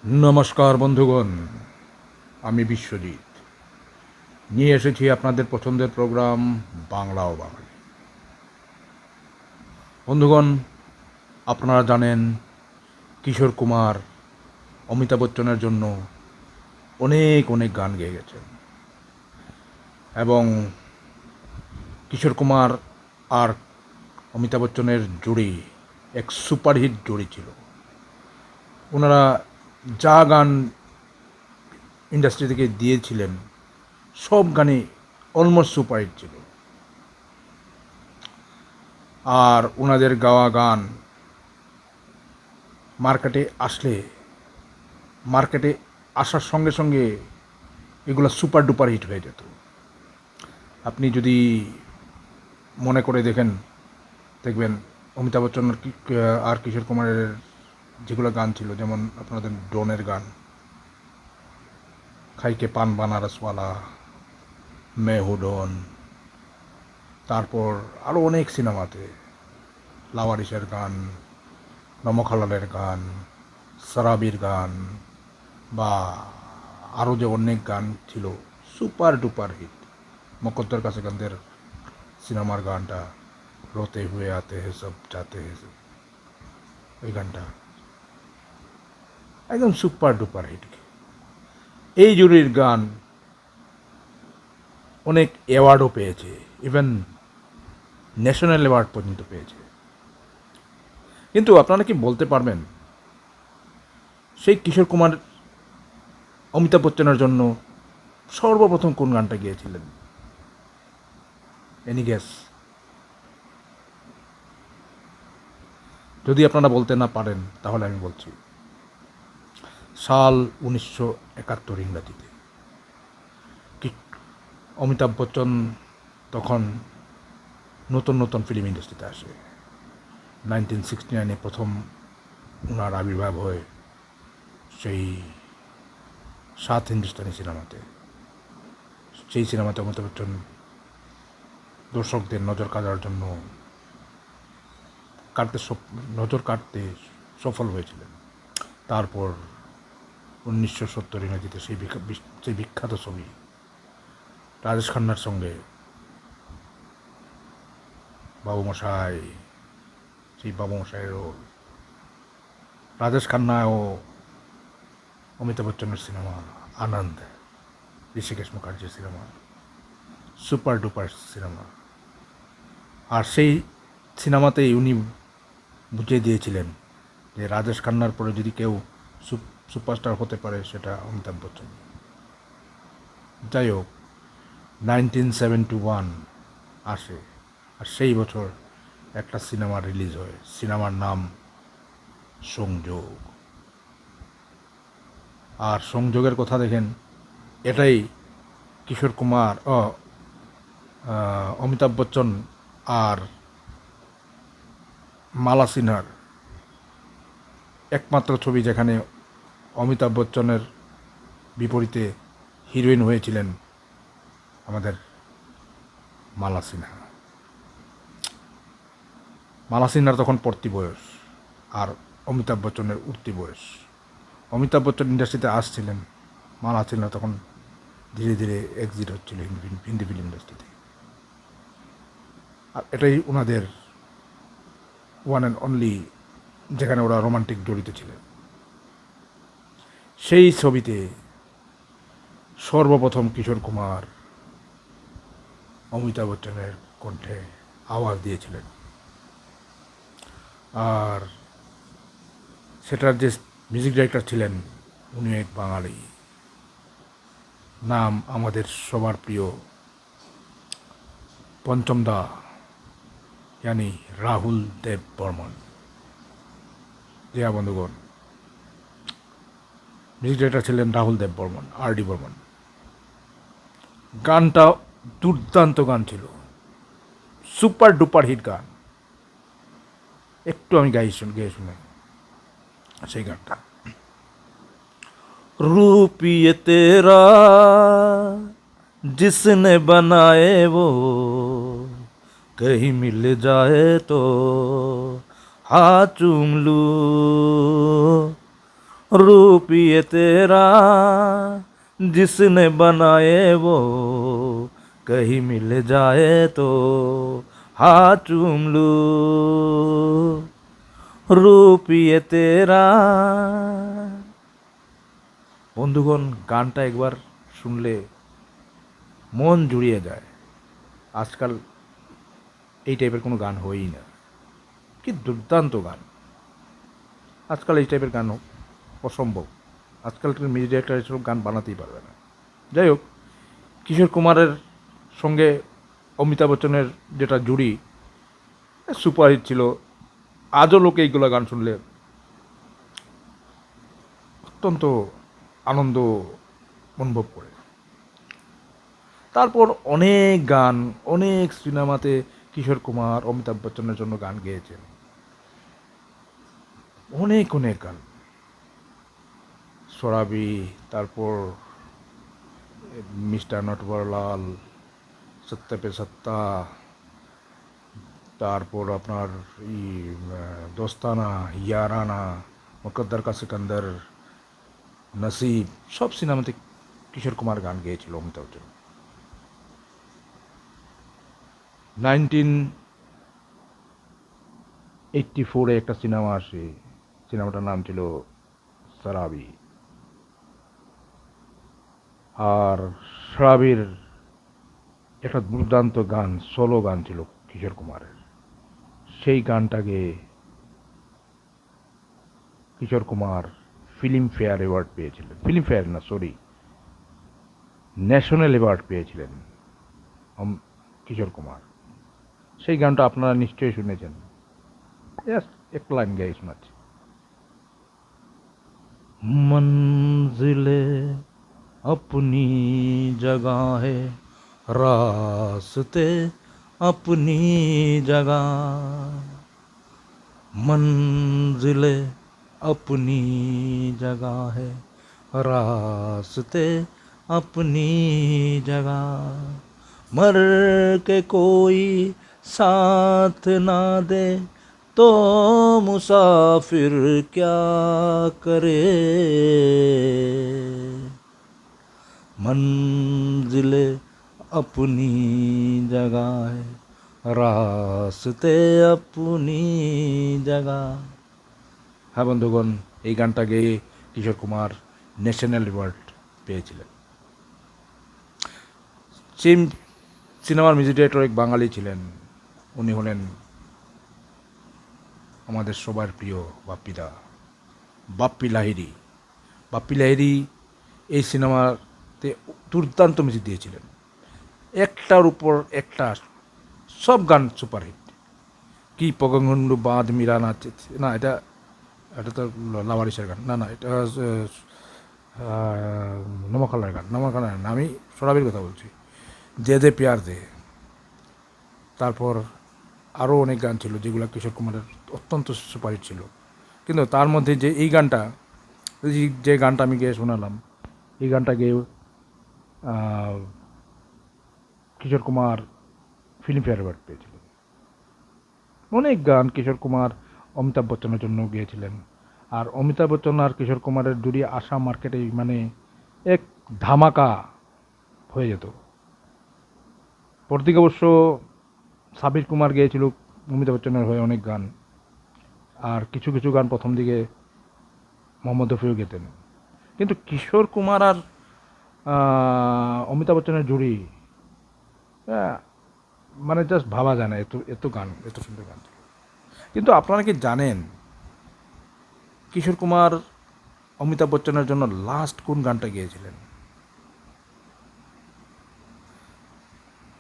নমস্কার বন্ধুগণ, আমি বিশ্বজিৎ নিয়ে এসেছি আপনাদের পছন্দের প্রোগ্রাম বাংলা ও বাঙালি। বন্ধুগণ, আপনারা জানেন কিশোর কুমার অমিতাভ বচ্চনের জন্য অনেক অনেক গান গেয়ে গেছেন এবং কিশোর কুমার আর অমিতাভ বচ্চনের জুড়ি এক সুপারহিট জুড়ি ছিল। ওনারা যা গান ইন্ডাস্ট্রি থেকে দিয়েছিলেন সব গানই অলমোস্ট সুপারহিট ছিল। আর ওনাদের গাওয়া গান মার্কেটে আসার সঙ্গে সঙ্গে এগুলো সুপার ডুপার হিট হয়ে যেত। আপনি যদি মনে করে দেখবেন অমিতাভ বচ্চন আর কিশোর কুমারের যেগুলো গান ছিল, যেমন আপনাদের ডনের গান খাইকে পান বানারসওয়ালা, মে হু ডন, তারপর আরও অনেক সিনেমাতে লাওয়ারিসের গান, নমখালালের গান, সারাবির গান, বা আরও যে অনেক গান ছিল সুপার ডুপার হিট। মকদ্দর কাছে গানদের সিনেমার গানটা রোতে হুয়ে আতে হে সব যাতে হে সব, ওই গানটা একদম সুপার ডুপার হিট। এই জুড়ির গান অনেক অ্যাওয়ার্ডও পেয়েছে, ইভেন ন্যাশনাল অ্যাওয়ার্ড পর্যন্ত পেয়েছে। কিন্তু আপনারা কি বলতে পারবেন সেই কিশোর কুমার অমিতাভ বচ্চনের জন্য সর্বপ্রথম কোন গানটা গিয়েছিলেন? Any guess? যদি আপনারা বলতে না পারেন তাহলে আমি বলছি, সাল 1971 ইংরাজিতে। অমিতাভ বচ্চন তখন নতুন নতুন ফিল্ম ইন্ডাস্ট্রিতে আসে। 1969 প্রথম ওনার আবির্ভাব হয় সেই সাত হিন্দুস্তানি সিনেমাতে। সেই সিনেমাতে অমিতাভ বচ্চন দর্শকদের নজর কাটতে সফল হয়েছিলেন। তারপর 1970 ইংরেজিতে সেই বিখ্যাত ছবি রাজেশ খান্নার সঙ্গে বাবুমশাই, সেই বাবুমশাইয়ের রোল, রাজেশ খান্না ও অমিতাভ বচ্চনের সিনেমা আনন্দ, ঋষিকেশ মুখার্জির সিনেমা, সুপার ডুপার সিনেমা। আর সেই সিনেমাতেই উনি বুঝিয়ে দিয়েছিলেন যে রাজেশ খান্নার পরে যদি কেউ সুপারস্টার হতে পারে সেটা অমিতাভ বচ্চন। যাই হোক, 1971 আসে, আর সেই বছর একটা সিনেমা রিলিজ হয়। সিনেমার নাম সংযোগ। আর সংযোগের কথা দেখেন, এটাই কিশোর কুমার অমিতাভ বচ্চন আর মালা সিনহার একমাত্র ছবি যেখানে অমিতাভ বচ্চনের বিপরীতে হিরোইন হয়েছিলেন আমাদের মালা সিনহা। মালা সিনহার তখন পড়তি বয়স আর অমিতাভ বচ্চনের উঠতি বয়স। অমিতাভ বচ্চন ইন্ডাস্ট্রিতে আসছিলেন, মালা সিনহা তখন ধীরে ধীরে এক্সিট হচ্ছিল হিন্দি ফিল্ম ইন্ডাস্ট্রিতে। আর এটাই ওনাদের ওয়ান অ্যান্ড অনলি, যেখানে ওরা রোমান্টিক জড়িত ছিলেন। সেই ছবিতে সর্বপ্রথম কিশোর কুমার অমিতাভ বচ্চনের কণ্ঠে আওয়াজ দিয়েছিলেন। আর সেটার যে মিউজিক ডাইরেক্টর ছিলেন উনি এক বাঙালি, নাম আমাদের সবার প্রিয় পঞ্চম দা, यानी রাহুল দেব বর্মন। জি হ্যাঁ বন্ধুগণ, মিউজিক ডাইরেক্টর ছিলেন রাহুল দেব বর্মন, আর.ডি. বর্মন। গানটা দুর্দান্ত গান ছিল, সুপার ডুপার হিট গান। একটু আমি গেয়ে শুনে সেই গানটা। रूप ये तेरा जिसने बनाए वो कहीं मिल जाए तो हाथ चूम लूं, रूप ये तेरा जिसने बनाए वो कहीं मिल जाए तो हाथ चूम लूं रूप ये तेरा। বন্ধুগণ, গানটা একবার শুনলে মন জুড়িয়ে যায়। আজকাল এই টাইপের কোনো গান হয়ই না। কি দুর্দান্ত গান! আজকাল এই টাইপের গান অসম্ভব। আজকালকার মিউজিক ডাইরেক্টর এসব গান বানাতেই পারবে না। যাই হোক, কিশোর কুমারের সঙ্গে অমিতাভ বচ্চনের যেটা জুড়ি, সুপারহিট ছিল। আজও লোকে এইগুলো গান শুনলে অত্যন্ত আনন্দ অনুভব করে। তারপর অনেক গান, অনেক সিনেমাতে কিশোর কুমার অমিতাভ বচ্চনের জন্য গান গেয়েছেন। অনেক অনেক গান, সরাবি, তারপর মিস্টার নটবরলাল, সত্য পে সত্তা, তারপর আপনার দোস্তানা, ইয়ারানা, মুকদ্দর কা সিকন্দর, নসিব, সব সিনেমাতে কিশোর কুমার গান গেয়েছিল অমিতাভ বচ্চন। 1984-এ একটা সিনেমা আসে, সিনেমাটার নাম ছিল সারাবি। আর সারাবির একটা দুর্দান্ত গান, সোলো গান ছিল কিশোর কুমারের। সেই গানটা গেয়ে Kishore Kumar film fair award পেয়েছিলেন। ফিল্ম ফেয়ার না, সরি, ন্যাশনাল অ্যাওয়ার্ড পেয়েছিলেন কিশোর কুমার। সেই গানটা আপনারা নিশ্চয়ই শুনেছেন। জাস্ট এক লাইন গাই শোনাচ্ছি। मंजिले अपनी जगह है, रास्ते अपनी जगह, मंजिले अपनी जगह है, रास्ते अपनी जगह, मर के कोई साथ ना दे तो मुसाफिर क्या करे, मंजिले अपनी जगह है, রাস্তে আপনি জাগা। হ্যাঁ বন্ধুগণ, এই গানটা গেয়ে কিশোর কুমার ন্যাশনাল অ্যাওয়ার্ড পেয়েছিলেন। সিনেমার মিউজিক ডাইরেক্টর এক বাঙালি ছিলেন, উনি হলেন আমাদের সবার প্রিয় বাপ্পিদা, বাপ্পি লাহিড়ী। বাপ্পি লাহিড়ী এই সিনেমাতে দুর্দান্ত মিউজিক দিয়েছিলেন, একটার উপর একটা, সব গান সুপারহিট। কি পগঙ্গন্ডু বাঁধ মীরা নাচে, না এটা এটা তো লাওয়ারিসের গান, না না এটা নমখালার গান, নমখালার গান, আমি সরাবির কথা বলছি। দে দে প্যার দে। তারপর আরও অনেক গান ছিল যেগুলো কিশোর কুমারের অত্যন্ত সুপারহিট ছিল। কিন্তু তার মধ্যে যে এই গানটা, যে গানটা আমি গিয়ে শোনালাম, এই গানটা গিয়ে কিশোর কুমার ফিল্মফেয়ার অ্যাওয়ার্ড পেয়েছিলেন। অনেক গান কিশোর কুমার অমিতাভ বচ্চনের জন্য গিয়েছিলেন। আর অমিতাভ বচ্চন আর কিশোর কুমারের জুড়ি আশা মার্কেটে মানে এক ধামাকা হয়ে যেত। পরদিকে অবশ্য সাবির কুমার গিয়েছিল অমিতাভ বচ্চনের হয়ে অনেক গান, আর কিছু কিছু গান প্রথম দিকে মোহাম্মদ রফিও গেতেন। কিন্তু কিশোর কুমার আর অমিতাভ বচ্চনের জুড়ি মানে জাস্ট ভাবা যায় না, এত এত গান, এত সুন্দর গান ছিল। কিন্তু আপনারা কি জানেন কিশোর কুমার অমিতাভ বচ্চনের জন্য লাস্ট কোন গানটা গেয়েছিলেন?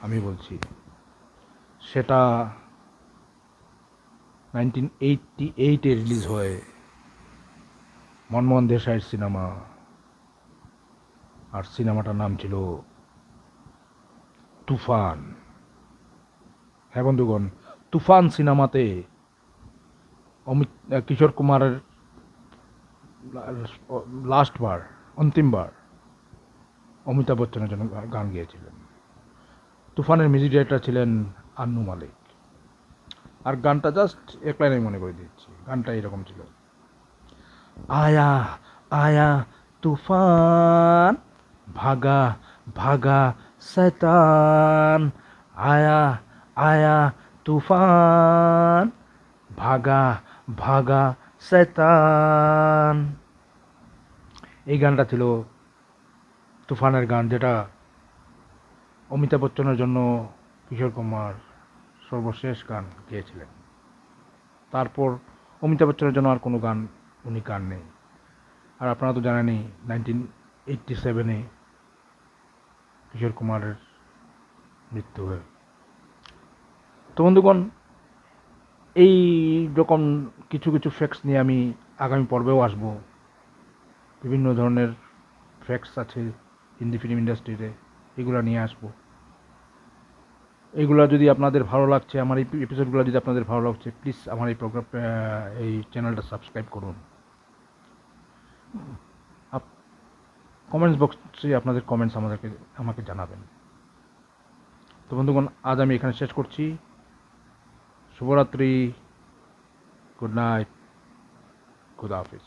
আমি বলছি, সেটা 1988-এ রিলিজ হয় মনমোহন দেশাইয়ের সিনেমা, আর সিনেমাটার নাম ছিল তুফান। হ্যাঁ বন্ধুগণ, তুফান সিনেমাতে কিশোর কুমারের লাস্টবার, অন্তিমবার অমিতাভ বচ্চনের জন্য গান গেয়েছিলেন। তুফানের মিউজিক ডাইরেক্টর ছিলেন আন্নু মালিক। আর গানটা জাস্ট এক লাইনে মনে করে দিচ্ছি, গানটা এরকম ছিল। আয়া आया तूफान, भागा भागा शैतान, आया आया तूफान, ভাগা ভাগা শয়তান। এই গানটা ছিল তুফানের গান, যেটা অমিতাভ বচ্চনের জন্য কিশোর কুমার সর্বশেষ গান গেয়েছিলেন। তারপর অমিতাভ বচ্চনের জন্য আর কোনো গান উনি গান নেই। আর আপনারা তো জানেনই 1987-এ কিশোর কুমারের মৃত্যু হয়। তো বন্ধুগণ, এই রকম কিছু কিছু ফ্যাক্টস নিয়ে আমি আগামী পর্বেও আসব। বিভিন্ন ধরনের ফ্যাক্টস আছে হিন্দি ফিল্ম ইন্ডাস্ট্রিতে, এগুলো নিয়ে আসব। এইগুলো যদি আপনাদের ভালো লাগছে, আমার এই এপিসোডগুলো যদি আপনাদের ভালো লাগছে, প্লিজ আমার এই প্রোগ্রাম এই চ্যানেলটা সাবস্ক্রাইব করুন। কমেন্টস বক্সে আপনাদের কমেন্টস আমাকে জানাবেন। তো বন্ধুগণ, আজ আমি এখানে শেষ করছি। শুভরাত্রি, গুড নাইট, খুদা হাফিজ।